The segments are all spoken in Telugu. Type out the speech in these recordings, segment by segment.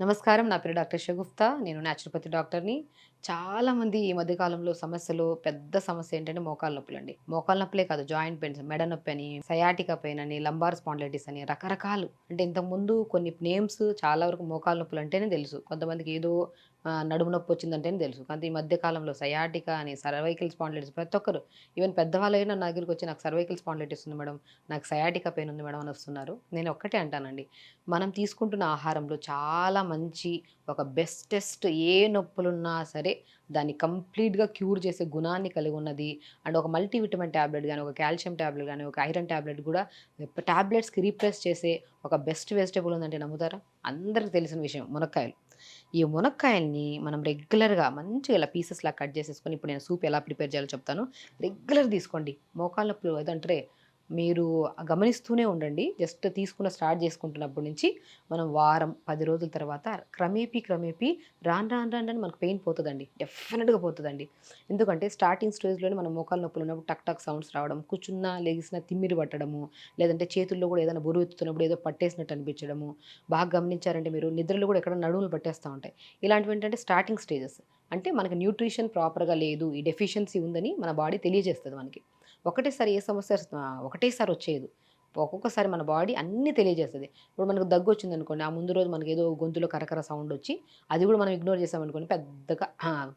నమస్కారం. నా పేరు డాక్టర్ షగుఫ్తా. నేను న్యాచురోపతి డాక్టర్‌ని. చాలామంది ఈ మధ్య కాలంలో సమస్యలు పెద్ద సమస్య ఏంటంటే మోకాళ్ళ నొప్పులండి. మోకాళ్ళ నొప్పులే కాదు జాయింట్ పెయిన్స్, మెడ నొప్పని, సయాటికా పెయిన్ అని, లంబార్ స్పాండిలైటిస్ అని రకరకాలు. అంటే ఇంతకుముందు కొన్ని నేమ్స్ చాలా వరకు మోకాళ్ళ నొప్పులు అంటేనే తెలుసు. కొంతమందికి ఏదో నడుము నొప్పి వచ్చిందంటేనే తెలుసు. కానీ ఈ మధ్య కాలంలో సయాటికా అని, సర్వైకల్ స్పాండిలైటిస్ ప్రతి ఒక్కరు ఈవెన్ పెద్దవాళ్ళైనా నా దగ్గరికి వచ్చి నాకు సర్వైకల్ స్పాండిలైటిస్ ఉంది మేడం, నాకు సయాటికా పెయిన్ ఉంది మేడం అని వస్తున్నారు. నేను ఒక్కటే అంటానండి. మనం తీసుకుంటున్న ఆహారంలో చాలా మంచి ఒక బెస్టెస్ట్ ఏ నొప్పులున్నా సరే దాన్ని కంప్లీట్‌గా క్యూర్ చేసే గుణాన్ని కలిగి ఉన్నది. అండ్ ఒక మల్టీవిటమిన్ టాబ్లెట్ గాని, ఒక కాల్షియం టాబ్లెట్ గాని, ఒక ఐరన్ టాబ్లెట్ గూడా టాబ్లెట్స్‌కి రీప్లేస్ చేసే ఒక బెస్ట్ వెజిటబుల్ ఉందంటే నమ్ముతారా? అందరికి తెలిసిన విషయం మునక్కాయలు. ఈ మునక్కాయల్ని మనం రెగ్యులర్‌గా మంచిగా ఇలా పీసెస్‌లా కట్ చేసేసుకొని ఇప్పుడు నేను సూప్ ఎలా ప్రిపేర్ చేయాలో చెప్తాను. రెగ్యులర్ తీసుకోండి. మోకాళ్ళ నొప్పులు ఏదంటే మీరు గమనిస్తూనే ఉండండి. జస్ట్ స్టార్ట్ చేసుకుంటున్నప్పటి నుంచి మనం వారం, 10 రోజుల తర్వాత క్రమేపీ రాను రాను మనకు పెయిన్ పోతదండి. డెఫినిట్‌గా పోతదండి. ఎందుకంటే స్టార్టింగ్ స్టేజ్‌లోనే మనం మోకాళ్ళ నొప్పులు ఉన్నప్పుడు టక్ టక్ సౌండ్స్ రావడం, కూర్చున్నా, లెగిసినా తిమ్మిరి పట్టడము, లేదంటే చేతుల్లో కూడా ఏదైనా బరువు ఎత్తుతున్నప్పుడు ఏదో పట్టేసినట్టు అనిపించడము. బాగా గమనించారంటే మీరు నిద్రలో కూడా ఎక్కడో నడుములు పట్టేస్తా ఉంటాయి. ఇలాంటివేంటంటే స్టార్టింగ్ స్టేజెస్. అంటే మనకి న్యూట్రిషన్ ప్రాపర్‌గా లేదు. ఈ డెఫిషియన్సీ ఉందని మన బాడీ తెలియజేస్తది మనకి. ఒకటేసారి ఏ సమస్య ఒకటేసారి వచ్చేయదు. ఒక్కొక్కసారి మన బాడీ అన్నీ తెలియజేస్తది. ఇప్పుడు మనకు దగ్గొచ్చిందనుకోండి, ఆ ముందు రోజు మనకేదో గొంతులో కరకర సౌండొచ్చి, అది గూడా మనం ఇగ్నోర్ చేసామనుకోండి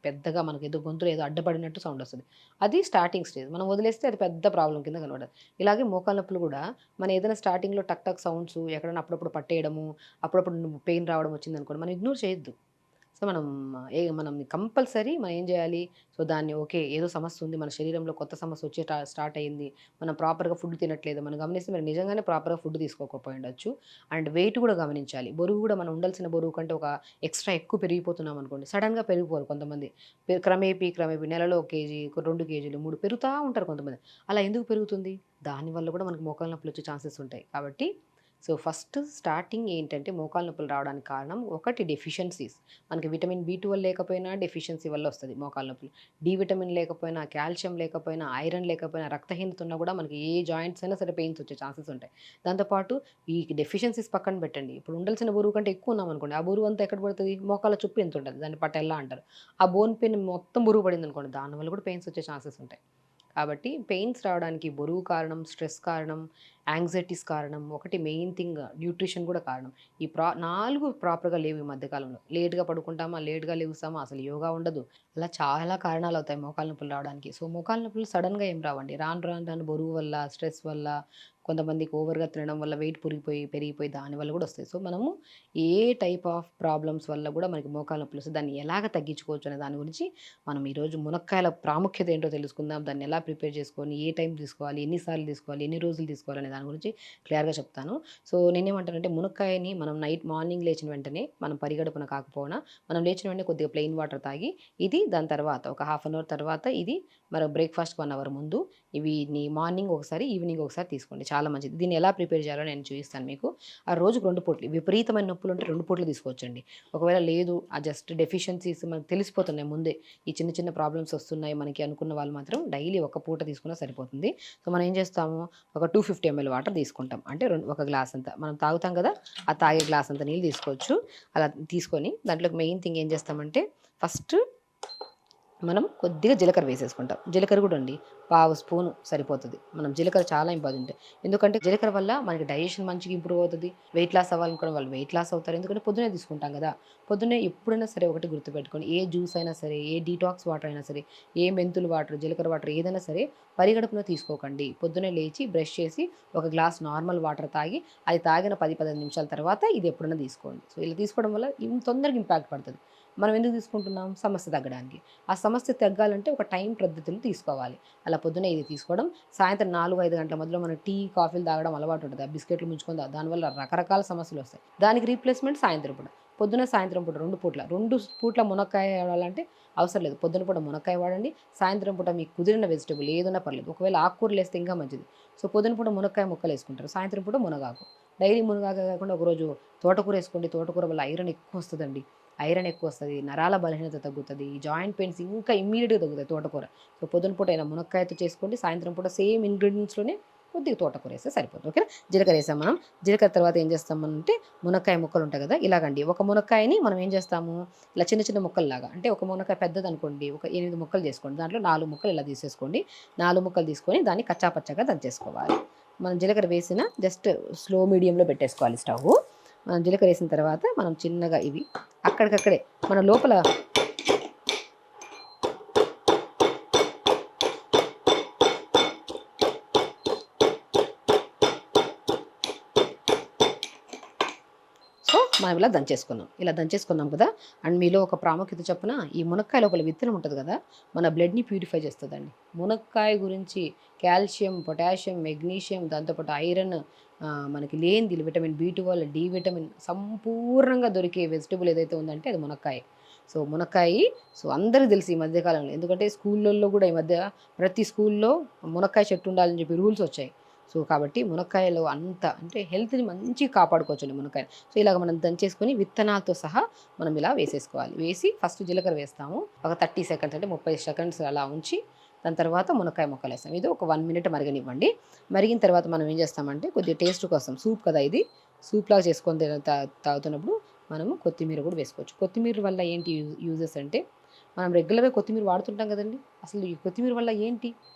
పెద్దగా మనకేదో గొంతులో ఏదో అడ్డపడినట్టు సౌండొస్తది. అది స్టార్టింగ్ స్టేజ్. మనం వదిలేస్తే అది పెద్ద ప్రాబ్లమ్ కింద కనపడదు. ఇలాగే మోకాళ్ళ నొప్పులు గూడా మనం ఏదైనా స్టార్టింగ్‌లో టక్ టక్ సౌండ్సు ఎక్కడైనా అప్పుడప్పుడు పట్టేయడము, అప్పుడప్పుడు పెయిన్ రావడం వచ్చిందనుకోండి, మనం ఇగ్నోర్ చేయొద్దు. సో, మనం కంపల్సరీ మనం ఏం జేయాలి? సో, దాన్ని ఓకే. ఏదో సమస్య ఉంది. మన శరీరంలో కొత్త సమస్య వచ్చి స్టార్ట్ అయింది. మనం ప్రాపర్‌గా ఫుడ్ తినట్లేదు. మనం గమనిస్తే మీరు నిజంగానే ప్రాపర్‌గా ఫుడ్ తీసుకోకపోయి ఉండొచ్చు. అండ్ వెయిట్ గూడా గమనించాలి. బరువు గూడా మనం ఉండాల్సిన బరువు కంటే ఒక ఎక్స్‌ట్రా ఎక్కువ పెరిగిపోతున్నామనుకోండి, సడెన్‌గా పెరిగిపోరు కొంతమంది. క్రమేపీ నెలలో ఒక కేజీ, 2 కేజీలు, 3 పెరుగుతా ఉంటారు కొంతమంది. అలా ఎందుకు పెరుగుతుంది? దానివల్ల గూడా మనకు మోకాళ్ళ నొప్పులొచ్చే ఛాన్సెస్ ఉంటాయి. కాబట్టి ఫస్ట్ స్టార్టింగ్ ఏంటంటే మోకాళ్ళ నొప్పులు రావడానికి కారణం ఒకటి డెఫిషియన్సీస్. మనకి విటమిన్ బి12 లేకపోయినా డెఫిషియన్సీ వల్ల వస్తది మోకాళ్ళ నొప్పులు. డి విటమిన్ లేకపోయినా, కాల్షియం లేకపోయినా, ఐరన్ లేకపోయినా, రక్తహీనత ఉన్నా కూడా మనకి ఏ జాయింట్స్ అయినా సరే పెయిన్స్ వచ్చే ఛాన్సెస్ ఉంటాయి. దాంతో పాటు ఈ డెఫిషియన్సీస్ పక్కన పెట్టండి. ఇప్పుడు ఉండాల్సిన బరువు కంటే ఎక్కువ ఉన్నామనుకోండి, ఆ బరువు అంతా ఎక్కడ పడతది? మోకాళ్ళ చుట్టూ ఎంతుంటది. దాన్ని పటెల్లా అంటారు. ఆ బోన్ పిన్ మొత్తం బరువు పడిందనుకోండి, దానివల్ల కూడా పెయిన్స్ వచ్చే ఛాన్సెస్ ఉంటాయి. కాబట్టి పెయిన్స్ రావడానికి బరువు కారణం, స్ట్రెస్ కారణం, యాంగ్జైటీస్ కారణం, ఒకటి మెయిన్ థింగ్ న్యూట్రిషన్ కూడా కారణం. 4 ప్రాపర్‌గా లేవు ఈ మధ్య కాలంలో. లేట్‌గా పడుకుంటామా, లేట్‌గా లెగుస్తామా, అసలు యోగా ఉండదు. అలా చాలా కారణాలవుతాయి మోకాళ్ళ నొప్పులు రావడానికి. మోకాళ్ళ నొప్పులు సడెన్‌గా ఏం రావండి. రాను రాను బరువు వల్ల, స్ట్రెస్ వల్ల, కొంతమందికి ఓవర్‌గా తినడం వల్ల వెయిట్ పెరిగిపోయి దానివల్ల కూడా వస్తాయి. మనము ఏ టైప్ ఆఫ్ ప్రాబ్లమ్స్ వల్ల కూడా మనకి మోకాళ్ళ నొప్పులొస్తాయి, దాన్ని ఎలాగ తగ్గించుకోవచ్చు అనే దాని గురించి మనం ఈరోజు మునక్కాయల ప్రాముఖ్యత ఏంటో తెలుసుకుందాం. దాన్ని ఎలా ప్రిపేర్ చేసుకొని, ఏ టైం తీసుకోవాలి, ఎన్ని సార్లు తీసుకోవాలి, ఎన్ని రోజులు తీసుకోవాలి అనే దాని గురించి క్లియర్‌గా చెప్తాను. నేనేమంటానంటే మునక్కాయని మనం మార్నింగ్ లేచిన వెంటనే మనం పరిగడుపున కాకపోయినా, మనం లేచిన వెంటనే కొద్దిగా ప్లెయిన్ వాటర్ తాగి, దాని తర్వాత ఒక హాఫ్ అన్ అవర్ తర్వాత మరి బ్రేక్‌ఫాస్ట్‌కి 1 అవర్ ముందు మార్నింగ్ ఒకసారి, ఈవినింగ్ ఒకసారి తీసుకోండి. చాలా మంచిది. దీన్ని ఎలా ప్రిపేర్ చేయాలో నేను చూపిస్తాను మీకు. ఆ రోజుకి 2 పూటలు విపరీతమైన నొప్పులుంటే 2 పూటలు తీసుకోవచ్చండి. ఒకవేళ లేదు జస్ట్ డెఫిషియన్సీస్ మనకు తెలిసిపోతున్నాయి ముందే. ఈ చిన్న చిన్న ప్రాబ్లమ్స్ వస్తున్నాయి మనకి అనుకున్న వాళ్ళు మాత్రం డైలీ ఒక పూట తీసుకున్నా సరిపోతుంది. మనం ఏం చేస్తాము, ఒక 250 ఎంఎల్ వాటర్ తీసుకుంటాం. అంటే ఒక గ్లాస్ అంత. మనం తాగుతాం కదా! ఆ తాగే గ్లాస్ అంత నీళ్ళు తీసుకోవచ్చు. అలా తీసుకొని దాంట్లోకి మెయిన్ థింగ్ ఏం చేస్తామంటే ఫస్ట్ మనం కొద్దిగా జీలకర్ర వేసేసుకుంటాం. జీలకర్ర కూడా అండి పావు స్పూను సరిపోతది. మనం జీలకర్ర చాలా ఇంపార్టెంట్. ఎందుకంటే జీలకర్ర వల్ల మనకి డైజెషన్ మంచిగా ఇంప్రూవ్ అవుతది. వెయిట్ లాస్ అవ్వాలనుకునే వాళ్ళు వెయిట్ లాస్ అవుతారు. ఎందుకంటే పొద్దున్నే తీసుకుంటాం గదా! పొద్దున్నే ఎప్పుడైనా సరే ఒకటి గుర్తుపెట్టుకోండి. ఏ జ్యూస్ అయినా సరే, ఏ డీటాక్స్ వాటర్ అయినా సరే, ఏ మెంతులు వాటర్, జీలకర్ర వాటర్ ఏదైనా సరే పరిగడుపున తీసుకోకండి. పొద్దున్నే లేచి బ్రష్ చేసి ఒక గ్లాస్ నార్మల్ వాటర్ తాగి, అది తాగిన 10, 15 నిమిషాల తర్వాత ఇది ఎప్పుడైనా తీసుకోండి. ఇలా తీసుకోవడం వల్ల తొందరగా ఇంపాక్ట్ పడతది. మనం ఎందుకు తీసుకుంటున్నాం? సమస్య తగ్గడానికి. ఆ సమస్య తగ్గాలంటే ఒక టైం పద్ధతిలో తీసుకోవాలి. అలా పొద్దున్నే ఇది తీసుకోవడం, సాయంత్రం 4, 5 గంటల మధ్యలో మనం టీ, కాఫీలు తాగడం అలవాటు ఉంటది. ఆ బిస్కెట్‌లు ముంచుకొని దానివల్ల రకరకాల సమస్యలొస్తాయి. దానికి రీప్లేస్‌మెంట్ సాయంత్రం పూట. పొద్దున, సాయంత్రం పూట 2 పూట్ల. 2 పూట్ల మునక్కాయ వాడాలంటే అవసరం లేదు. పొద్దున పూట మునక్కాయ వాడండి. సాయంత్రం పూట మీకు కుదిరిన వెజిటబుల్ ఏదున్నా పర్లేదు. ఒకవేళ ఆకుకూరలేస్తే ఇంకా మంచిది. పొద్దున పూట మునక్కాయ ముక్కలేసుకుంటారు. సాయంత్రం పూట మునగాకు. డైలీ మునగాకే కాకుండా ఒకరోజు తోటకూరేసుకోండి. తోటకూర వల్ల ఐరన్ ఎక్కువొస్తదండి. ఐరన్ ఎక్కువొస్తది. నరాల బలహీనత తగ్గుతది. జాయింట్ పెయిన్స్ ఇంకా ఇమ్మీడియేట్‌గా తగ్గుతాయి తోటకూర. పొద్దున పూట అయినా మునక్కాయతో చేసుకోండి. సాయంత్రం పూట సేమ్ ఇంగ్రీడియెంట్స్‌లోనే కొద్దిగా తోటకూర వేస్తే సరిపోతుంది. ఓకేనా. జీలకర్ర వేసాం మనం. జీలకర్ర తర్వాత ఏం చేస్తామంటే మునక్కాయ ముక్కలు ఉంటాయి కదా, ఇలాగండి. ఒక మునక్కాయని మనం ఏం చేస్తాము, ఇలా చిన్న చిన్న ముక్కల్లాగా, అంటే ఒక మునక్కాయ పెద్దది అనుకోండి, ఒక 8 ముక్కలు చేసుకోండి. దాంట్లో 4 ముక్కలు ఇలా తీసేసుకోండి. 4 ముక్కలు తీసుకొని దాన్ని కచ్చాపచ్చగా దంచేసుకోవాలి. మనం జీలకర్ర వేసిన జస్ట్ స్లో మీడియంలో పెట్టేసుకోవాలి స్టవ్. మనం జీలకర్ర వేసిన తర్వాత మనం చిన్నగా ఇవి అక్కడికక్కడే మన లోపల సో మనం ఇలా దంచేసుకున్నాం. ఇలా దంచేసుకున్నాం కదా. అండ్ మీలో ఒక ప్రాముఖ్యత చొప్పున ఈ మునక్కాయ లోపల విత్తనం ఉంటుంది కదా, మన బ్లడ్ని ప్యూరిఫై చేస్తుందండి. మునక్కాయ గురించి కాల్షియం, పొటాషియం, మెగ్నీషియం, దాంతోపాటు ఐరన్, మనకి లేనిది విటమిన్ B12, డి విటమిన్ సంపూర్ణంగా దొరికే వెజిటబుల్ ఏదైతే ఉందంటే అది మునక్కాయ. సో మునక్కాయ సో అందరికీ తెలుసు ఈ మధ్యకాలంలో, ఎందుకంటే స్కూళ్ళల్లో కూడా ఈ మధ్య ప్రతి స్కూల్లో మునక్కాయ చెట్టు ఉండాలని చెప్పి రూల్స్ వచ్చాయి. సో కాబట్టి మునక్కాయలో అంత అంటే హెల్త్ని మంచిగా కాపాడుకోవచ్చండి మునక్కాయ. సో ఇలాగ మనం దంచేసుకొని విత్తనాలతో సహా మనం ఇలా వేసేసుకోవాలి. వేసి ఫస్ట్ జీలకర్ర వేస్తాము, ఒక 30 సెకండ్స్ అంటే 30 సెకండ్స్ అలా ఉంచి దాని తర్వాత మునక్కాయ ముక్కలు వేస్తాం. ఇది ఒక 1 మినిట్ మరగనివ్వండి. మరిగిన తర్వాత మనం ఏం చేస్తామంటే కొద్దిగా టేస్ట్ కోసం సూప్ కదా, ఇది సూప్ లాగా చేసుకొని తాగుతున్నప్పుడు మనము కొత్తిమీర కూడా వేసుకోవచ్చు. కొత్తిమీర వల్ల ఏంటి యూజెస్ అంటే, మనం రెగ్యులర్గా కొత్తిమీర వాడుతుంటాం కదండి. అసలు ఈ కొత్తిమీర వల్ల ఏంటి,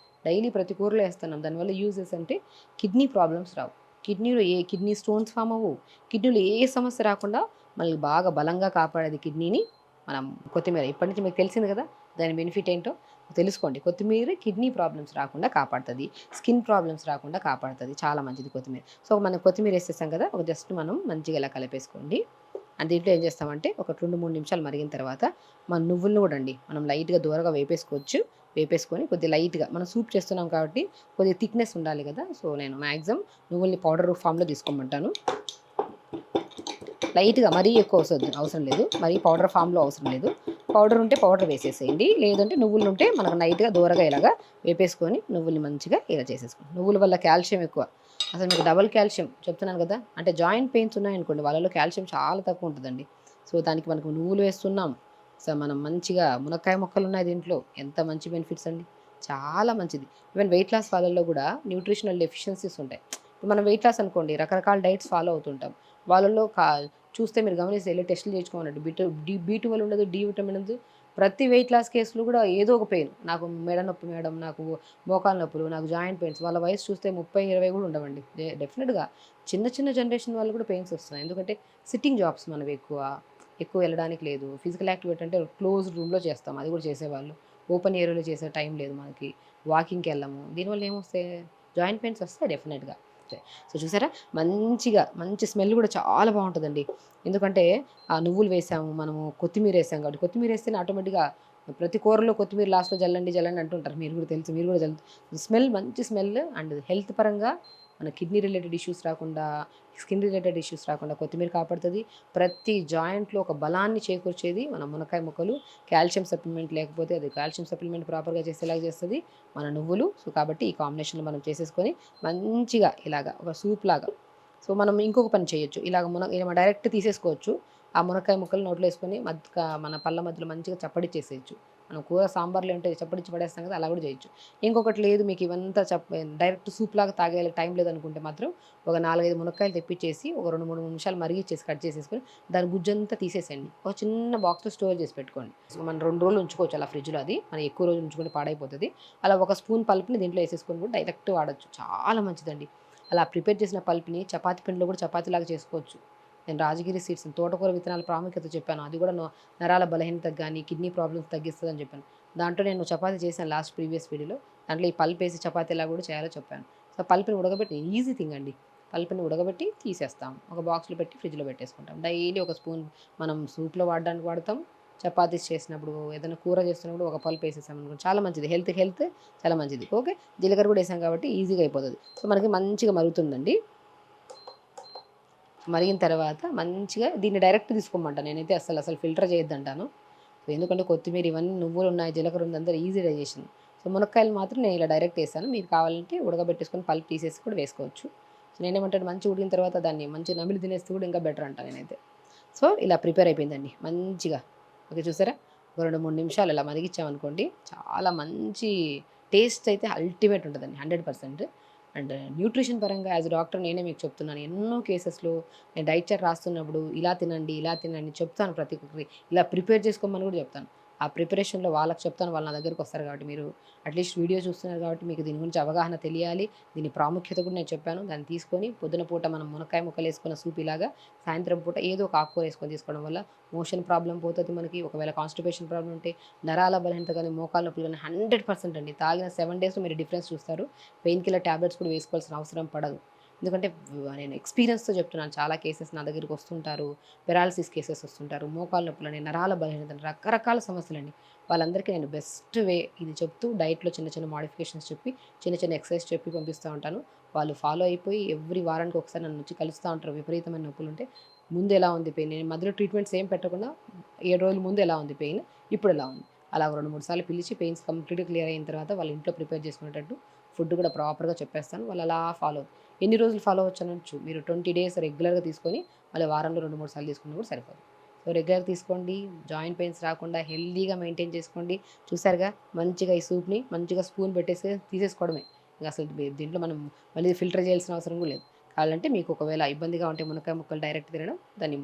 డైలీ ప్రతి కూరలో వేస్తున్నాం. దానివల్ల యూజెస్ అంటే కిడ్నీ ప్రాబ్లమ్స్ రావు, కిడ్నీలో ఏ కిడ్నీ స్టోన్స్ ఫామ్ అవ్వవు, కిడ్నీలో ఏ సమస్య రాకుండా మనల్ని బాగా బలంగా కాపాడేది కిడ్నీని మనం కొత్తిమీర. ఇప్పటి నుంచి మీకు తెలిసింది కదా దాని బెనిఫిట్ ఏంటో తెలుసుకోండి. కొత్తిమీర కిడ్నీ ప్రాబ్లమ్స్ రాకుండా కాపాడుతుంది, స్కిన్ ప్రాబ్లమ్స్ రాకుండా కాపాడుతుంది, చాలా మంచిది కొత్తిమీర. సో మనం కొత్తిమీర వేసేసాం కదా, ఒక జస్ట్ మనం మంచిగా ఇలా కలిపేసుకోండి. అండ్ దీంట్లో ఏం చేస్తామంటే ఒక 2-3 నిమిషాలు మరిగిన తర్వాత మన నువ్వులను కూడా అండి మనం లైట్గా దూరగా వేపేసుకోవచ్చు. వేపేసుకొని కొద్దిగా లైట్గా మనం సూప్ చేస్తున్నాం కాబట్టి కొద్దిగా థిక్నెస్ ఉండాలి కదా, సో నేను మ్యాక్సిమం నువ్వుల్ని పౌడర్ ఫామ్లో తీసుకోమంటాను. లైట్గా మరీ ఎక్కువ అవసరం లేదు, మరీ పౌడర్ ఫామ్లో అవసరం లేదు. పౌడర్ ఉంటే పౌడర్ వేసేసేయండి, లేదంటే నువ్వులు ఉంటే మనకు నైట్గా దూరగా ఇలాగా వేపేసుకొని నువ్వుల్ని మంచిగా ఇలా చేసేసుకోండి. నువ్వుల వల్ల కాల్షియం ఎక్కువ, అసలు మీకు డబల్ కాల్షియం చెప్తున్నాను కదా. అంటే జాయింట్ పెయిన్స్ ఉన్నాయనుకోండి, వాళ్ళలో కాల్షియం చాలా తక్కువ ఉంటుందండి. సో దానికి మనకు నువ్వులు వేస్తున్నాం, సో మనం మంచిగా మునక్కాయ మొక్కలు ఉన్నాయి దీంట్లో, ఎంత మంచి బెనిఫిట్స్ అండి, చాలా మంచిది. ఈవెన్ వెయిట్ లాస్ వాళ్ళల్లో కూడా న్యూట్రిషనల్ డెఫిషియన్సీస్ ఉంటాయి. ఇప్పుడు మనం వెయిట్ లాస్ అనుకోండి, రకరకాల డైట్స్ ఫాలో అవుతుంటాం. వాళ్ళలో చూస్తే మీరు గమనిస్తే వెళ్ళి టెస్టులు చేయించుకోమన్నట్టు B12 ఉండదు, డి విటమిన్ ఉండదు. ప్రతి వెయిట్ లాస్ కేసులో కూడా ఏదో ఒక పెయిన్, నాకు మెడ నొప్పి మేడం, నాకు మోకాల నొప్పులు, నాకు జాయింట్ పెయిన్స్, వాళ్ళ వయసు చూస్తే 30-20 కూడా ఉండవండి. డెఫినెట్గా చిన్న చిన్న జనరేషన్ వాళ్ళు కూడా పెయిన్స్ వస్తున్నాయి. ఎందుకంటే సిట్టింగ్ జాబ్స్ మనవి ఎక్కువ వెళ్ళడానికి లేదు. ఫిజికల్ యాక్టివిటీ అంటే క్లోజ్ రూమ్లో చేస్తాం, అది కూడా చేసేవాళ్ళు. ఓపెన్ ఏరియాలో చేసే టైం లేదు మనకి, వాకింగ్కి వెళ్ళము. దీనివల్ల ఏమొస్తాయి, జాయింట్ పెయిన్స్ వస్తాయి డెఫినెట్గా. సో చూసారా, మంచి స్మెల్ కూడా చాలా బాగుంటుందండి. ఎందుకంటే ఆ నువ్వులు వేసాము, మనము కొత్తిమీర వేసాం కాబట్టి, కొత్తిమీర వేస్తేనే ఆటోమేటిక్గా ప్రతి కూరలో కొత్తిమీర లాస్ట్లో జల్లండి అంటుంటారు, మీరు కూడా తెలుసు, మీరు కూడా స్మెల్, మంచి స్మెల్. అండ్ హెల్త్ పరంగా మన కిడ్నీ రిలేటెడ్ ఇష్యూస్ రాకుండా, స్కిన్ రిలేటెడ్ ఇష్యూస్ రాకుండా కొత్తిమీర కాపాడుతుంది. ప్రతి జాయింట్లో ఒక బలాన్ని చేకూర్చేది మన మునక్కాయ ముక్కలు. కాల్షియం సప్లిమెంట్ లేకపోతే అది కాల్షియం సప్లిమెంట్ ప్రాపర్గా చేసేలాగా చేస్తుంది మన నువ్వులు. సో కాబట్టి ఈ కాంబినేషన్లో మనం చేసేసుకొని మంచిగా ఇలాగా ఒక సూప్ లాగా. సో మనం ఇంకొక పని చేయొచ్చు, ఇలా డైరెక్ట్ తీసేసుకోవచ్చు. ఆ మునక్కాయ ముక్కలు నోట్లో వేసుకొని మన పళ్ళ మధ్యలో మంచిగా చప్పడిచ్చేసేయచ్చు. మనం కూర సాంబార్లో ఉంటే చప్పడిచ్చి పడేస్తాం కదా, అలా కూడా చేయొచ్చు. ఇంకొకటి లేదు, మీకు ఇవంతా డైరెక్ట్ సూప్ లాగా తాగే టైం లేదనుకుంటే మాత్రం ఒక 4-5 మునక్కాయలు తెప్పించేసి ఒక 2-3 నిమిషాలు మరిగిచ్చేసి కట్ చేసేసుకొని దాని గుజ్జంతా తీసేసేయండి. ఒక చిన్న బాక్స్లో స్టోర్ చేసి పెట్టుకోండి. సో మనం 2 రోజులు ఉంచుకోవచ్చు అలా ఫ్రిడ్జ్లో, అది మనం ఎక్కువ రోజులు ఉంచుకుంటే పాడైపోతుంది. అలా ఒక స్పూన్ పల్ప్ని దీంట్లో వేసేసుకొని కూడా డైరెక్ట్ వాడచ్చు, చాలా మంచిదండి. అలా ప్రిపేర్ చేసిన పల్ప్ని చపాతీ పిండిలో కూడా చపాతీలాగా చేసుకోవచ్చు. నేను రాజగిరి సీడ్స్ తోటకూర విత్తనాల ప్రాముఖ్యత చెప్పాను, అది కూడా నరాల బలహీనతకు కానీ కిడ్నీ ప్రాబ్లమ్స్ తగ్గిస్తుందని చెప్పాను. దాంట్లో నేను చపాతీ చేశాను లాస్ట్ ప్రీవియస్ వీడియోలో, దాంట్లో ఈ పల్ప్ వేసి చపాతీ ఎలా కూడా చేయాలో చెప్పాను. సో పల్ప్ని ఉడకబెట్టి, ఈజీ థింగ్ అండి, పల్ప్ని ఉడకబెట్టి తీసేస్తాం, ఒక బాక్స్లో పెట్టి ఫ్రిడ్జ్లో పెట్టేసుకుంటాం. డైలీ ఒక స్పూన్ మనం సూప్లో వాడడానికి వాడతాం, చపాతీస్ చేసినప్పుడు, ఏదైనా కూర చేస్తున్నప్పుడు ఒక పల్ప్ వేసేసాం అనుకోండి, చాలా మంచిది, హెల్త్ చాలా మంచిది. ఓకే, జీలకర్ర కూడా వేసాం కాబట్టి ఈజీగా అయిపోతుంది. సో మనకి మంచిగా మరుగుతుందండి. మరిగిన తర్వాత మంచిగా దీన్ని డైరెక్ట్ తీసుకోమంటాను నేనైతే, అసలు ఫిల్టర్ చేయొద్దంటాను. సో ఎందుకంటే కొత్తిమీర ఇవన్నీ నువ్వులు ఉన్నాయి, జీలకర్ర ఉంది, అందరూ ఈజీ డైజెషన్. సో మునక్కాయలు మాత్రం నేను ఇలా డైరెక్ట్ వేసాను, మీరు కావాలంటే ఉడకబెట్టేసుకొని పల్ప్ తీసేసి కూడా వేసుకోవచ్చు. సో నేనేమంటాను, మంచి ఉడికిన తర్వాత దాన్ని మంచి నమిలి తినేస్తే కూడా ఇంకా బెటర్ అంటాను నేనైతే. సో ఇలా ప్రిపేర్ అయిపోయిందండి మంచిగా. ఓకే చూసారా, ఒక 2-3 నిమిషాలు ఇలా మరిగించామనుకోండి, చాలా మంచి టేస్ట్ అయితే అల్టిమేట్ ఉంటుందండి, 100%. అండ్ న్యూట్రిషన్ పరంగా యాజ్ ఎ డాక్టర్ నేనే మీకు చెప్తున్నాను. ఎన్నో కేసెస్‌లో నేను డైట్ చార్ట్ రాస్తున్నప్పుడు ఇలా తినండి చెప్తాను ప్రతి ఒక్కరికి. ఇలా ప్రిపేర్ చేసుకోమని కూడా చెప్తాను. ఆ ప్రిపరేషన్‌లో వాళ్ళకి చెప్తాను. వాళ్ళు నా దగ్గరికొస్తారు కాబట్టి మీరు అట్‌లీస్ట్ వీడియో చూస్తున్నారు కాబట్టి మీకు దీని గురించి అవగాహన తెలియాలి. దీని ప్రాముఖ్యత కూడా నేను చెప్పాను. దాన్ని తీసుకొని పొద్దున పూట మనం మునక్కాయ ముక్కలేసుకున్న సూప్ ఇలాగా సాయంత్రం పూట ఏదో ఒక ఆకుకూర ఏసుకొని తీసుకోవడం వల్ల మోషన్ ప్రాబ్లమ్ పోతది మనకి. ఒకవేళ కాన్‌స్టిపేషన్ ప్రాబ్లమ్ ఉంటే నరాల బలహీనత గాని, మోకాళ్ళ నొప్పులు గాని 100% అండి. తాగిన 7 డేస్‌లో మీరు డిఫరెన్స్ చూస్తారు. పెయిన్ కిల్లర్ టాబ్లెట్స్ కూడా వేసుకోవాల్సిన అవసరం పడదు. ఎందుకంటే నేను ఎక్స్‌పీరియన్స్‌తో చెప్తున్నాను. చాలా కేసెస్ నా దగ్గరికి వస్తుంటారు. పెరాలిసిస్ కేసెస్ వస్తుంటారు. మోకాళ్ళ నొప్పులని, నరాల బలహీనత రకరకాల సమస్యలండి. వాళ్ళందరికీ నేను బెస్ట్ వే ఇది చెప్తూ డైట్‌లో చిన్న చిన్న మోడిఫికేషన్స్ చెప్పి, చిన్న చిన్న ఎక్సర్సైజ్ చెప్పి పంపిస్తా ఉంటాను. వాళ్ళు ఫాలో అయిపోయి ఎవ్రీ వారానికి ఒకసారి నన్నొచ్చి కలుస్తా ఉంటారు. విపరీతమైన నొప్పులుంటే ముందు ఎలా ఉంది పెయిన్? నేను మధ్యలో ట్రీట్మెంట్స్ ఏం పెట్టకుండా 7 రోజుల ముందు ఎలా ఉంది పెయిన్? ఇప్పుడు ఎలా ఉంది? అలా 2, 3 సార్లు పిలిచి పెయిన్స్ కంప్లీట్‌గా క్లియర్ అయిన తర్వాత వాళ్ళ ఇంట్లో ప్రిపేర్ చేసుకునేటట్టు ఫుడ్ కూడా ప్రాపర్‌గా చెప్పేస్తాను. వాళ్ళు అలా ఫాలో ఎన్ని రోజులు ఫాలో అవ్వచ్చనొచ్చు. మీరు 20 డేస్ రెగ్యులర్‌గా తీసుకొని మళ్ళీ వారంలో 2, 3 సార్లు తీసుకున్నా కూడా సరిపోతుంది. సో, రెగ్యులర్‌గా తీసుకోండి. జాయింట్ పెయిన్స్ రాకుండా హెల్తీగా మెయింటైన్ చేసుకోండి. చూసారుగా మంచిగా ఈ సూప్‌ని మంచిగా స్పూన్ పెట్టేసి తీసేసుకోవడమే. ఇంక అసలు దీంట్లో మనం మళ్ళీ ఫిల్టర్ చేయాల్సిన అవసరం కూడా లేదు. కావాలంటే మీకు ఒకవేళ ఇబ్బందిగా ఉంటే మునక్కాయ ముక్కలు డైరెక్ట్ తినడం, దాన్ని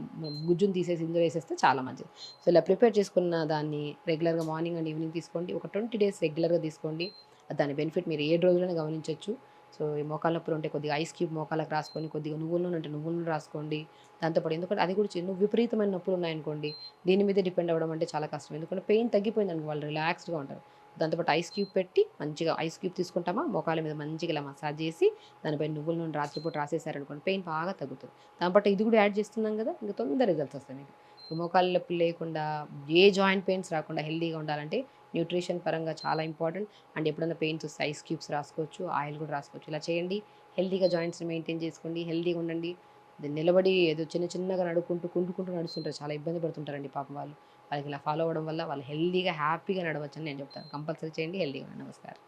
గుజ్జుని తీసేసి ఇందులో ఏసేస్తే చాలా మంచిది. సో, ఇలా ప్రిపేర్ చేసుకున్న దాన్ని రెగ్యులర్‌గా మార్నింగ్ అండ్ ఈవినింగ్ తీసుకోండి. ఒక 20 డేస్ రెగ్యులర్‌గా తీసుకోండి. దాని బెనిఫిట్ మీరు 7 రోజుల్లోనే గమనించొచ్చు. సో, ఈ మోకాళ్ళ నొప్పులు ఉంటే కొద్దిగా ఐస్ క్యూబ్ మోకాళ్ళకి రాసుకొని, కొద్దిగా నువ్వుల నూనె ఉంటే నువ్వుల నూనె రాసుకోండి. దాంతో పాటు ఎందుకంటే అది కూడా విపరీతమైన నొప్పులున్నాయనుకోండి, దీని మీదే డిపెండ్ అవ్వడం అంటే చాలా కష్టం. ఎందుకంటే పెయిన్ తగ్గిపోయిందనుకో వాళ్ళు రిలాక్స్డ్‌గా ఉంటారు. దాంతో పాటు ఐస్ క్యూబ్ పెట్టి మంచిగా ఐస్ క్యూబ్ తీసుకుంటామా, మోకాళ్ళ మీద మంచిగా ఇలా మసాజ్ చేసి, దానిపైన నువ్వుల నూనె రాత్రిపూట రాసేసారనుకోండి పెయిన్ బాగా తగ్గుతది. దాని పాటు ఇది కూడా యాడ్ చేస్తున్నాం కదా! ఇంక తొందర రిజల్ట్స్ వస్తాయి మీకు. సో, మోకాళ్ళ నొప్పులు లేకుండా, ఏ జాయింట్ పెయిన్స్ రాకుండా హెల్తీగా ఉండాలంటే న్యూట్రిషన్ పరంగా చాలా ఇంపార్టెంట్. అండ్ ఎప్పుడైనా పెయిన్స్ వస్తే ఐస్ క్యూబ్స్ రాసుకోవచ్చు. ఆయిల్ కూడా రాసుకోవచ్చు. ఇలా చేయండి. హెల్తీగా జాయింట్స్‌ని మెయింటైన్ చేసుకోండి. హెల్తీగా ఉండండి. నిలబడి ఏదో చిన్న చిన్నగా నడుకుంటూ, కుంటుకుంటూ నడుస్తుంటారు. చాలా ఇబ్బంది పడుతుంటారండి పాపం వాళ్ళు. వాళ్ళకి ఇలా ఫాలో అవ్వడం వల్ల వాళ్ళు హెల్తీగా, హ్యాపీగా నడవచ్చని నేను చెప్తాను. కంపల్సరీ చేయండి. హెల్తీగా ఉండండి. నమస్కారం.